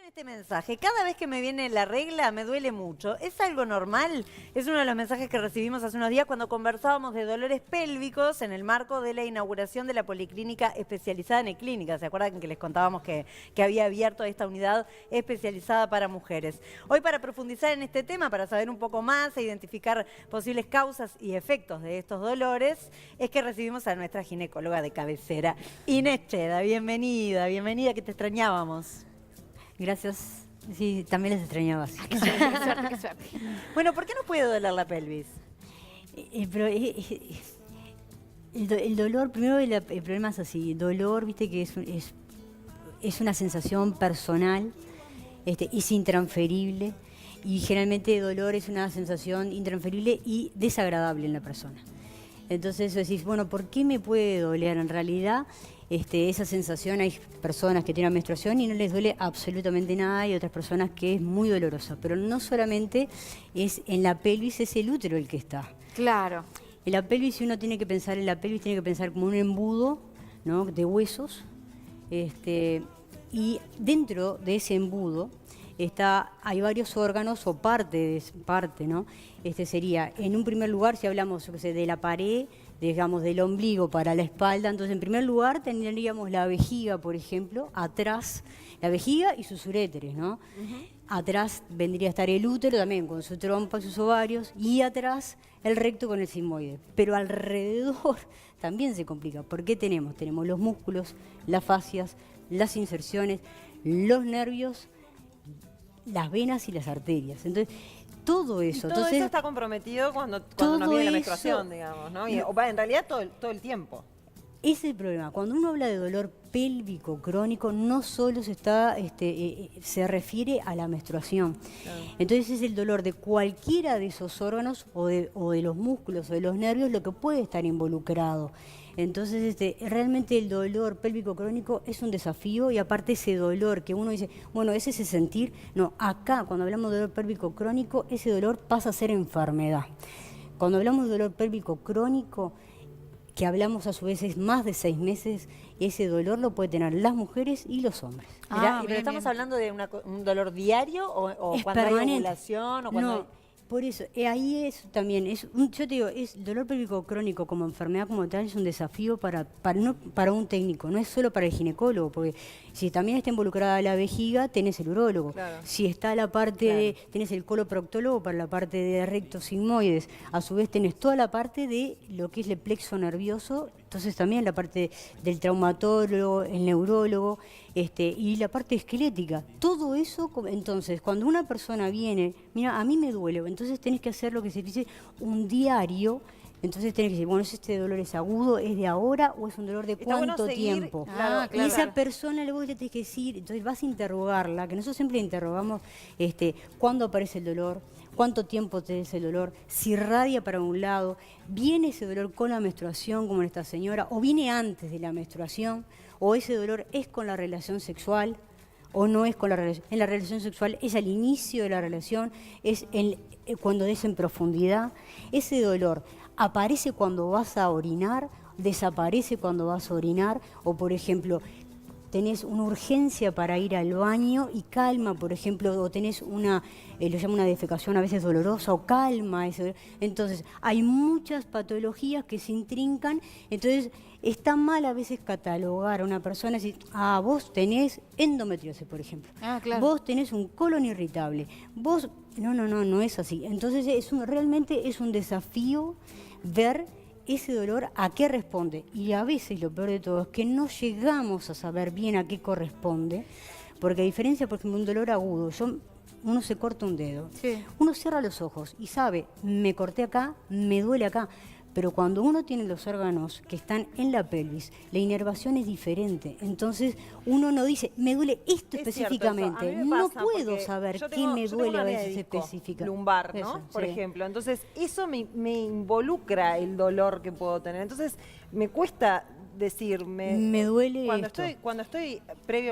este mensaje. Cada vez que me viene la regla me duele mucho. ¿Es algo normal? Es uno de los mensajes que recibimos hace unos días cuando conversábamos de dolores pélvicos en el marco de la inauguración de la policlínica especializada en Eclínica. ¿Se acuerdan que les contábamos que había abierto esta unidad especializada para mujeres? Hoy, para profundizar en este tema, para saber un poco más e identificar posibles causas y efectos de estos dolores, es que recibimos a nuestra ginecóloga de cabecera, Inés Cheda. Bienvenida, bienvenida, que te extrañábamos. Gracias. Sí, también les extrañaba. Qué suerte, qué suerte, qué suerte. Bueno, ¿por qué nos puede doler la pelvis? El dolor, primero el problema es así, dolor, viste que es una sensación personal, es intransferible, y generalmente dolor es una sensación intransferible y desagradable en la persona. Entonces decís, bueno, ¿por qué me puede doler? En realidad, esa sensación, hay personas que tienen menstruación y no les duele absolutamente nada, y otras personas que es muy dolorosa. Pero no solamente es en la pelvis, es el útero el que está. Claro. En la pelvis, si uno tiene que pensar en la pelvis, tiene que pensar como un embudo, ¿no?, de huesos. Y dentro de ese embudo hay varios órganos o parte, ¿no? Sería, en un primer lugar, si hablamos, yo qué sé, de la pared, digamos, del ombligo para la espalda, entonces en primer lugar tendríamos la vejiga, por ejemplo, atrás, la vejiga y sus uréteres, ¿no? Atrás vendría a estar el útero también con su trompa y sus ovarios, y atrás el recto con el sigmoide. Pero alrededor también se complica. ¿Por qué tenemos? Tenemos los músculos, las fascias, las inserciones, los nervios, las venas y las arterias. Entonces, todo eso. Y todo eso está comprometido cuando nos viene la menstruación, digamos, ¿no? En realidad todo el tiempo. Ese es el problema. Cuando uno habla de dolor pélvico crónico, no solo se refiere a la menstruación. Claro. Entonces es el dolor de cualquiera de esos órganos o de los músculos o de los nervios lo que puede estar involucrado. Entonces realmente el dolor pélvico crónico es un desafío, y aparte ese dolor que uno dice, bueno, es ese sentir. No, acá cuando hablamos de dolor pélvico crónico, ese dolor pasa a ser enfermedad. Cuando hablamos de dolor pélvico crónico, que hablamos a su vez es más de 6 meses, ese dolor lo pueden tener las mujeres y los hombres. ¿Pero estamos hablando de un dolor diario o cuando permanente. Hay ovulación? O cuando no, por eso, ahí es también, yo te digo, el dolor pélvico crónico como enfermedad como tal es un desafío para un técnico, no es solo para el ginecólogo, porque si también está involucrada la vejiga, tenés el urólogo. Claro. Si está la parte tenés el coloproctólogo para la parte de recto sigmoides, a su vez tenés toda la parte de lo que es el plexo nervioso, entonces también la parte del traumatólogo, el neurólogo, y la parte esquelética. Todo eso, entonces, cuando una persona viene, mira, a mí me duele, entonces tenés que hacer lo que se dice un diario. Entonces tenés que decir, bueno, ¿este dolor es agudo, es de ahora o es un dolor de cuánto tiempo? Claro, y esa persona luego le tenés que decir, entonces vas a interrogarla, que nosotros siempre interrogamos cuándo aparece el dolor, cuánto tiempo tenés el dolor, si irradia para un lado, viene ese dolor con la menstruación como en esta señora, o viene antes de la menstruación, o ese dolor es con la relación sexual, o no es con la relación. En la relación sexual es al inicio de la relación, es cuando es en profundidad. Ese dolor aparece cuando vas a orinar, desaparece cuando vas a orinar, o por ejemplo, tenés una urgencia para ir al baño y calma, por ejemplo, o tenés lo llama una defecación a veces dolorosa, o calma ese dolor. Entonces, hay muchas patologías que se intrincan, entonces está mal a veces catalogar a una persona y decir, vos tenés endometriosis, por ejemplo. Claro. Vos tenés un colon irritable. Vos, no es así. Entonces, realmente es un desafío ver ese dolor a qué responde. Y a veces lo peor de todo es que no llegamos a saber bien a qué corresponde, porque a diferencia, por ejemplo, un dolor agudo, uno se corta un dedo, uno cierra los ojos y sabe, me corté acá, me duele acá. Pero cuando uno tiene los órganos que están en la pelvis, la inervación es diferente. Entonces uno no dice, me duele esto específicamente. No puedo saber qué me duele a veces específica. Lumbar, ¿no? Eso, por ejemplo. Entonces eso me involucra el dolor que puedo tener. Entonces me cuesta decirme. Me duele cuando esto. cuando estoy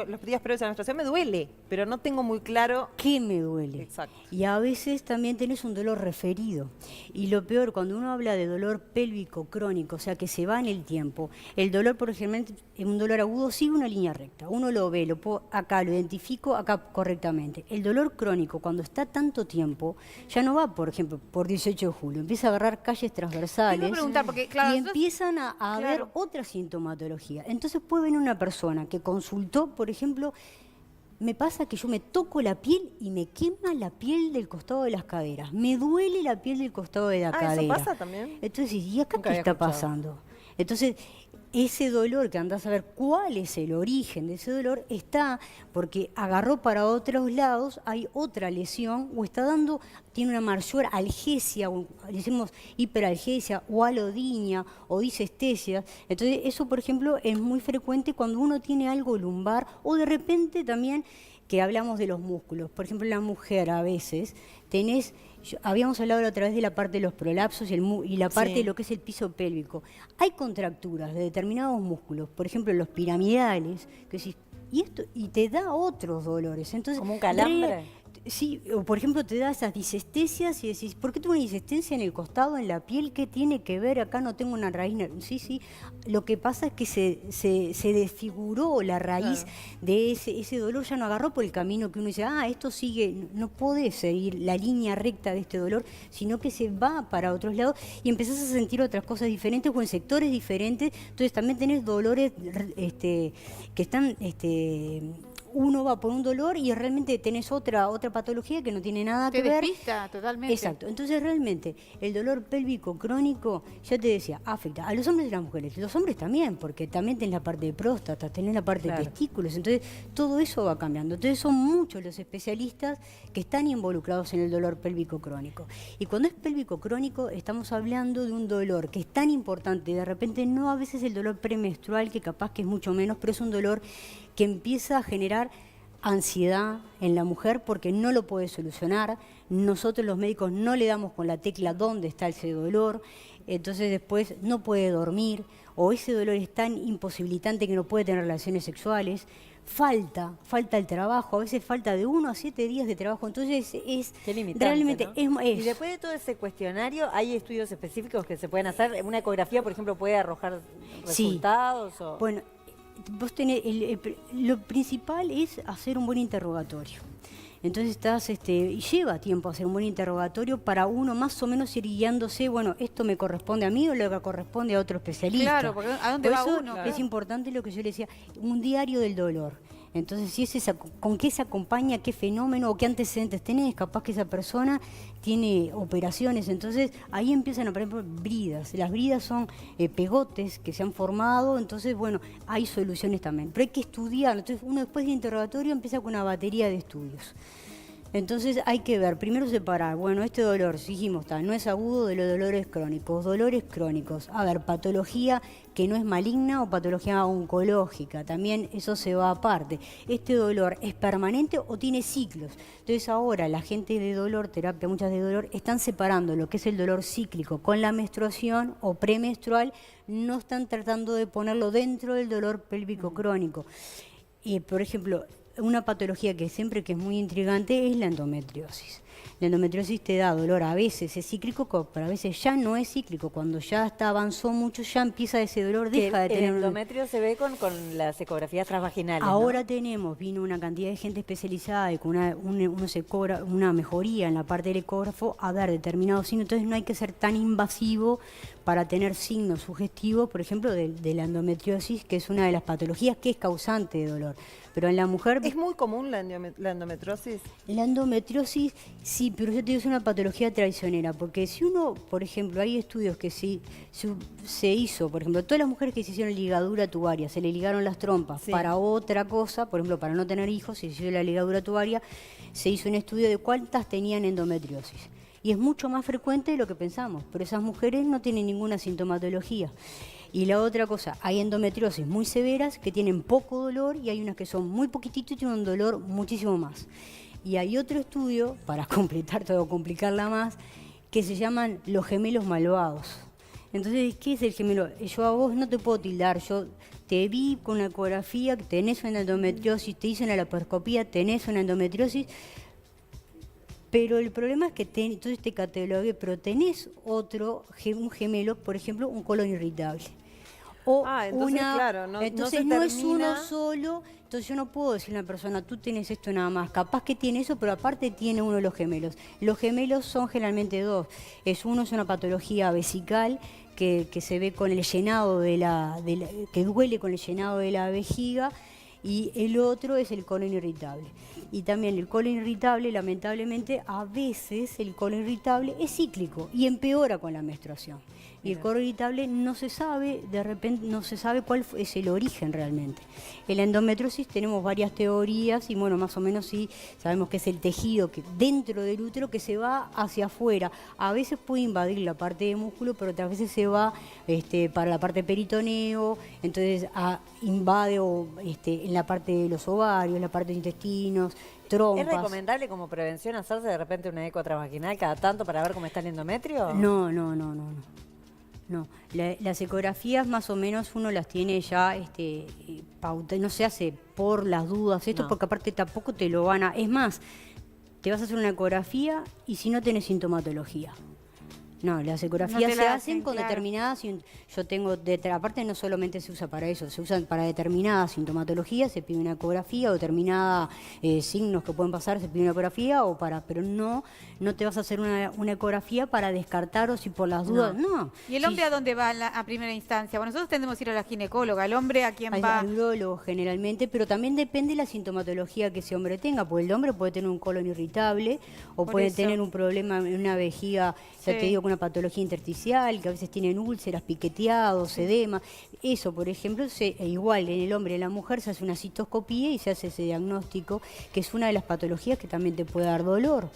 los días previos a la menstruación me duele, pero no tengo muy claro. ¿Qué me duele? Exacto. Y a veces también tenés un dolor referido. Y lo peor, cuando uno habla de dolor pélvico crónico, o sea, que se va en el tiempo, el dolor, por ejemplo, un dolor agudo sigue una línea recta. Uno lo ve, acá lo identifico, acá correctamente. El dolor crónico, cuando está tanto tiempo, ya no va, por ejemplo, por 18 de julio. Empieza a agarrar calles transversales. Te iba a preguntar, porque, claro, y nosotros- empiezan a ver otra sintomatología. Entonces puede venir una persona que consultó, por ejemplo, me pasa que yo me toco la piel y me quema la piel del costado de las caderas. Me duele la piel del costado de la cadera. ¿Eso pasa también? Entonces, ¿y acá Nunca qué había está escuchado. pasando? Entonces, ese dolor, que andás a ver cuál es el origen de ese dolor, está porque agarró para otros lados, hay otra lesión, o está dando, tiene una mayor algesia, o decimos hiperalgesia, o alodinia, o disestesia. Entonces, eso, por ejemplo, es muy frecuente cuando uno tiene algo lumbar, o de repente también que hablamos de los músculos. Por ejemplo, la mujer a veces tenés... Habíamos hablado la otra vez de la parte de los prolapsos y la parte de lo que es el piso pélvico. Hay contracturas de determinados músculos, por ejemplo los piramidales, que y te da otros dolores. Entonces, ¿Como un calambre? Sí, o por ejemplo te da esas disestesias y decís, ¿por qué tengo una disestesia en el costado, en la piel? ¿Qué tiene que ver? Acá no tengo una raíz. Sí, lo que pasa es que se desfiguró la raíz de ese dolor, ya no agarró por el camino que uno dice, esto sigue, no puede seguir la línea recta de este dolor, sino que se va para otros lados y empezás a sentir otras cosas diferentes o en sectores diferentes. Entonces también tenés dolores que están... uno va por un dolor y realmente tenés otra patología que no tiene nada Te que ver. despista totalmente. Exacto. Entonces realmente el dolor pélvico crónico, ya te decía, afecta a los hombres y a las mujeres. Los hombres también, porque también tenés la parte de próstata, tenés la parte de testículos. Entonces todo eso va cambiando. Entonces son muchos los especialistas que están involucrados en el dolor pélvico crónico. Y cuando es pélvico crónico estamos hablando de un dolor que es tan importante. De repente no a veces el dolor premenstrual, que capaz que es mucho menos, pero es un dolor que empieza a generar ansiedad en la mujer porque no lo puede solucionar. Nosotros los médicos no le damos con la tecla dónde está ese dolor, entonces después no puede dormir o ese dolor es tan imposibilitante que no puede tener relaciones sexuales. Falta el trabajo, a veces falta de 1 a 7 días de trabajo, entonces es Qué limitante, realmente ¿no? es Y después de todo ese cuestionario, ¿hay estudios específicos que se pueden hacer? ¿Una ecografía, por ejemplo, puede arrojar Sí. resultados? O... Bueno, vos tenés, lo principal es hacer un buen interrogatorio. Entonces y lleva tiempo hacer un buen interrogatorio para uno más o menos ir guiándose, bueno, esto me corresponde a mí o lo que corresponde a otro especialista. Claro, porque ¿a dónde Por va eso uno? es importante lo que yo le decía, un diario del dolor. Entonces, si es con qué se acompaña, qué fenómeno o qué antecedentes tenés, capaz que esa persona tiene operaciones, entonces ahí empiezan a, por ejemplo, bridas. Las bridas son pegotes que se han formado, entonces, bueno, hay soluciones también. Pero hay que estudiar, entonces uno después del interrogatorio empieza con una batería de estudios. Entonces hay que ver, primero separar, bueno, este dolor, si dijimos, no es agudo de los dolores crónicos. Dolores crónicos, a ver, patología que no es maligna o patología oncológica, también eso se va aparte. ¿Este dolor es permanente o tiene ciclos? Entonces ahora la gente de dolor, terapia muchas de dolor, están separando lo que es el dolor cíclico con la menstruación o premenstrual, no están tratando de ponerlo dentro del dolor pélvico crónico. Por ejemplo, una patología que siempre que es muy intrigante es la endometriosis. La endometriosis te da dolor, a veces es cíclico, pero a veces ya no es cíclico. Cuando ya avanzó mucho, ya empieza ese dolor, deja de tener... El endometrio se ve con las ecografías transvaginales, Ahora ¿no? vino una cantidad de gente especializada y con una mejoría en la parte del ecógrafo a ver determinados signos. Entonces no hay que ser tan invasivo para tener signos sugestivos, por ejemplo, de la endometriosis, que es una de las patologías que es causante de dolor. Pero en la mujer... ¿Es muy común la endometriosis? La endometriosis, sí, pero yo te digo, es una patología traicionera, porque si uno, por ejemplo, hay estudios que se hizo, por ejemplo, todas las mujeres que se hicieron ligadura tubaria, se le ligaron las trompas para otra cosa, por ejemplo, para no tener hijos, se hizo la ligadura tubaria, se hizo un estudio de cuántas tenían endometriosis. Y es mucho más frecuente de lo que pensamos, pero esas mujeres no tienen ninguna sintomatología. Y la otra cosa, hay endometriosis muy severas que tienen poco dolor y hay unas que son muy poquitito y tienen un dolor muchísimo más. Y hay otro estudio, para completar todo, complicarla más, que se llaman los gemelos malvados. Entonces, ¿qué es el gemelo? Yo a vos no te puedo tildar, yo te vi con una ecografía, que tenés una endometriosis, te hice una laparoscopía, tenés una endometriosis, pero el problema es que entonces te catalogué, pero tenés un gemelo, por ejemplo, un colon irritable. O entonces, claro, no entonces se no es termina. uno solo, entonces yo no puedo decirle a una persona, tú tienes esto nada más, capaz que tiene eso, pero aparte tiene uno de los gemelos. Los gemelos son generalmente dos, uno es una patología vesical, que se ve con el llenado que duele con el llenado de la vejiga, y el otro es el colon irritable. Y también el colon irritable, lamentablemente, a veces el colon irritable es cíclico y empeora con la menstruación. Y el colon irritable no se sabe, de repente no se sabe cuál es el origen realmente. En la endometriosis tenemos varias teorías y bueno, más o menos sí sabemos que es el tejido que dentro del útero que se va hacia afuera. A veces puede invadir la parte de músculo, pero otras veces se va para la parte peritoneo, entonces invade en la parte de los ovarios, la parte de intestinos, trompas. ¿Es recomendable como prevención hacerse de repente una eco transvaginal cada tanto para ver cómo está el endometrio? No. No, las ecografías más o menos uno las tiene ya no se hace por las dudas, porque aparte tampoco te lo van a... Es más, te vas a hacer una ecografía y si no tenés sintomatología. No, las ecografías te se la hacen hacen, con claro. determinadas... Yo tengo... Aparte no solamente se usa para eso, se usan para determinadas sintomatologías, se pide una ecografía o determinados signos que pueden pasar, se pide una ecografía pero no te vas a hacer una ecografía para descartar o si por las dudas... No. ¿Y el hombre a dónde va a primera instancia? Bueno, nosotros tendemos a ir a la ginecóloga. ¿El hombre a quién va? Al urólogo generalmente, pero también depende de la sintomatología que ese hombre tenga, porque el hombre puede tener un colon irritable o Por puede eso. tener un problema en una vejiga, ya Sí. te digo, con una patología intersticial, que a veces tienen úlceras, piqueteados, edema. Eso, por ejemplo, igual en el hombre y en la mujer se hace una citoscopía y se hace ese diagnóstico, que es una de las patologías que también te puede dar dolor.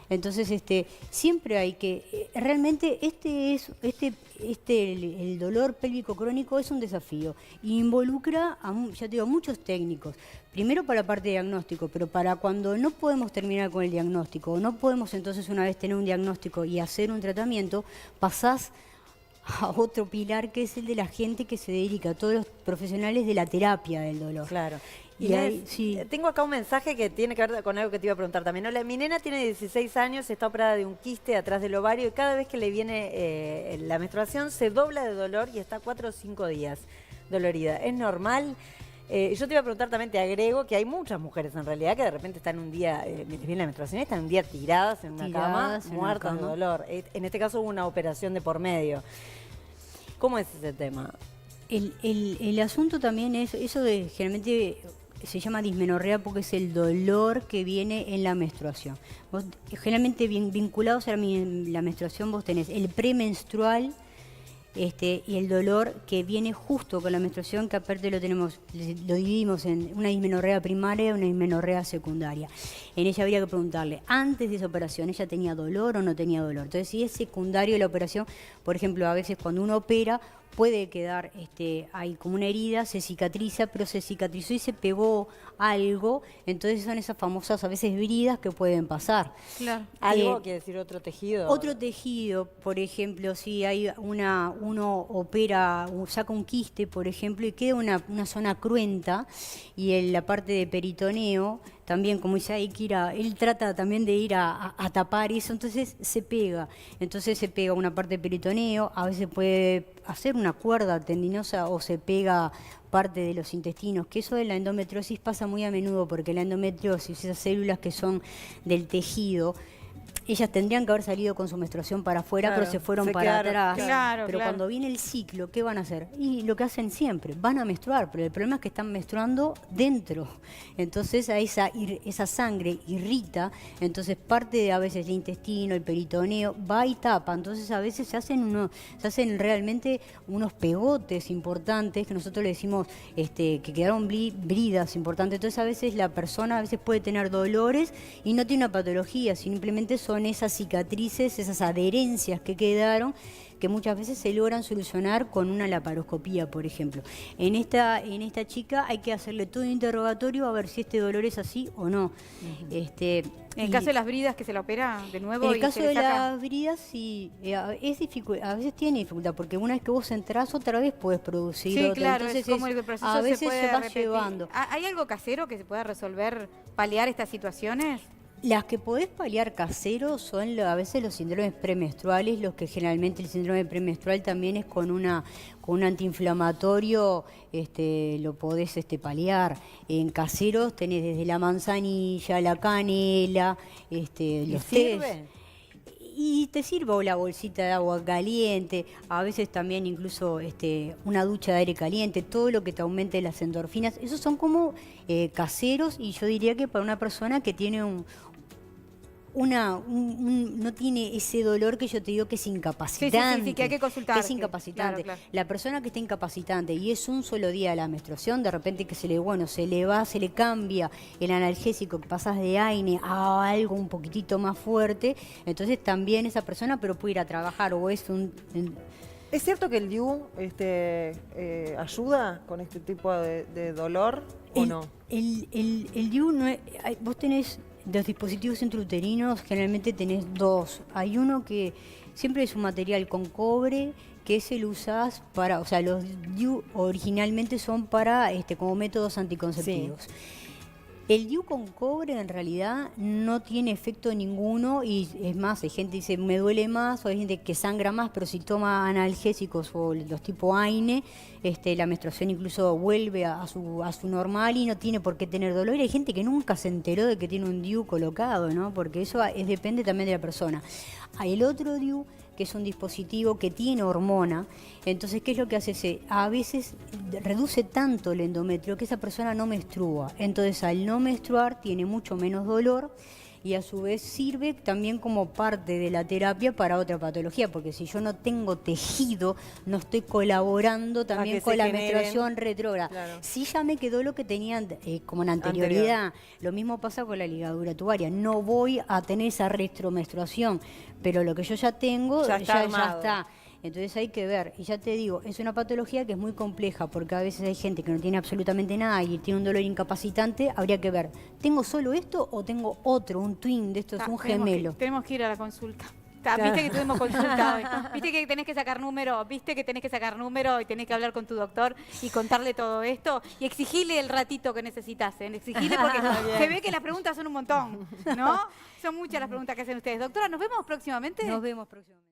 Entonces, siempre hay que... Realmente el dolor pélvico crónico es un desafío. Involucra ya te digo, muchos técnicos. Primero para la parte de diagnóstico, pero para cuando no podemos terminar con el diagnóstico, o no podemos entonces una vez tener un diagnóstico y hacer un tratamiento, pasás a otro pilar que es el de la gente que se dedica, a todos los profesionales de la terapia del dolor. Claro. Y Inés, ahí, sí. tengo acá un mensaje que tiene que ver con algo que te iba a preguntar también. Hola, mi nena tiene 16 años, está operada de un quiste atrás del ovario y cada vez que le viene la menstruación se dobla de dolor y está 4 o 5 días dolorida. ¿Es normal? Yo te iba a preguntar también, te agrego, que hay muchas mujeres en realidad que de repente están un día, les viene la menstruación y están un día tiradas en una Tiradas cama, en una muertas de cama. dolor. En este caso hubo una operación de por medio. ¿Cómo es ese tema? El asunto también es, eso de generalmente se llama dismenorrea porque es el dolor que viene en la menstruación. Vos, generalmente vinculados a la menstruación vos tenés el premenstrual y el dolor que viene justo con la menstruación, que aparte lo dividimos en una dismenorrea primaria y una dismenorrea secundaria. En ella habría que preguntarle, antes de esa operación, ¿ella tenía dolor o no tenía dolor? Entonces, si es secundario la operación, por ejemplo, a veces cuando uno opera, puede quedar, hay como una herida, se cicatriza, pero se cicatrizó y se pegó algo, entonces son esas famosas a veces bridas que pueden pasar. Claro. ¿Algo quiere decir otro tejido? Otro tejido, por ejemplo, si hay uno opera, saca un quiste, por ejemplo, y queda una zona cruenta, y en la parte de peritoneo, también como dice, él trata también de ir a tapar eso, entonces se pega una parte de peritoneo, a veces puede hacer una cuerda tendinosa o se pega parte de los intestinos, que eso de la endometriosis pasa muy a menudo porque la endometriosis, esas células que son del tejido, ellas tendrían que haber salido con su menstruación para afuera, Claro, pero se fueron se para quedaron, atrás. claro. Pero cuando viene el ciclo, ¿qué van a hacer? Y lo que hacen siempre, van a menstruar, pero el problema es que están menstruando dentro. Entonces a esa sangre irrita, entonces parte de a veces el intestino, el peritoneo, va y tapa. Entonces a veces se hacen realmente unos pegotes importantes, que nosotros le decimos que quedaron bridas importantes. Entonces a veces la persona puede tener dolores y no tiene una patología, simplemente justamente son esas cicatrices, esas adherencias que quedaron, que muchas veces se logran solucionar con una laparoscopía, por ejemplo. En esta chica hay que hacerle todo un interrogatorio a ver si este dolor es así o no. En el caso de las bridas, que se la opera de nuevo. En el y caso se le de saca. las bridas, sí, a veces tiene dificultad, porque una vez que vos entrás, otra vez puedes producir Sí, otra. claro, Entonces es como el proceso a veces se puede se va repetir. llevando. ¿Hay algo casero que se pueda resolver, paliar estas situaciones? Las que podés paliar casero son a veces los síndromes premenstruales, los que generalmente el síndrome premenstrual también es con un antiinflamatorio, lo podés paliar. En caseros tenés desde la manzanilla, la canela, los tés. ¿Sirve? Y te sirve la bolsita de agua caliente, a veces también incluso una ducha de aire caliente, todo lo que te aumente las endorfinas. Esos son como caseros, y yo diría que para una persona que tiene no tiene ese dolor que yo te digo que es incapacitante. Sí, que hay que consultar. Que es incapacitante. Claro. La persona que está incapacitante y es un solo día de la menstruación, de repente que se le cambia el analgésico, que pasas de AINE a algo un poquitito más fuerte, entonces también esa persona pero puede ir a trabajar o es ¿Es cierto que el DIU ayuda con este tipo de dolor o no? El DIU no es, vos tenés los dispositivos intrauterinos, generalmente tenés dos. Hay uno que siempre es un material con cobre, que ese lo usás para, o sea, los DIU originalmente son para como métodos anticonceptivos. Sí. El DIU con cobre en realidad no tiene efecto ninguno, y es más, hay gente que dice me duele más, o hay gente que sangra más, pero si toma analgésicos o los tipo AINE, la menstruación incluso vuelve a su normal y no tiene por qué tener dolor. Y hay gente que nunca se enteró de que tiene un DIU colocado, ¿no? Porque eso depende también de la persona. Hay el otro DIU, que es un dispositivo que tiene hormona. Entonces, ¿qué es lo que hace? A veces reduce tanto el endometrio que esa persona no menstrua. Entonces, al no menstruar, tiene mucho menos dolor, y a su vez sirve también como parte de la terapia para otra patología, porque si yo no tengo tejido, no estoy colaborando también con la menstruación retrógrada. Claro. Si ya me quedó lo que tenía como en anterioridad. Lo mismo pasa con la ligadura tubaria. No voy a tener esa retromenstruación, pero lo que yo ya tengo ya está. Entonces hay que ver, y ya te digo, es una patología que es muy compleja, porque a veces hay gente que no tiene absolutamente nada y tiene un dolor incapacitante. Habría que ver, ¿tengo solo esto o tengo otro, un twin de estos, un gemelo? Tenemos que ir a la consulta. Viste que tuvimos consulta hoy. Viste que tenés que sacar número, y tenés que hablar con tu doctor y contarle todo esto y exigirle el ratito que necesitas, exigirle, porque se ve que las preguntas son un montón, ¿no? Son muchas las preguntas que hacen ustedes. Doctora, ¿nos vemos próximamente? Nos vemos próximamente.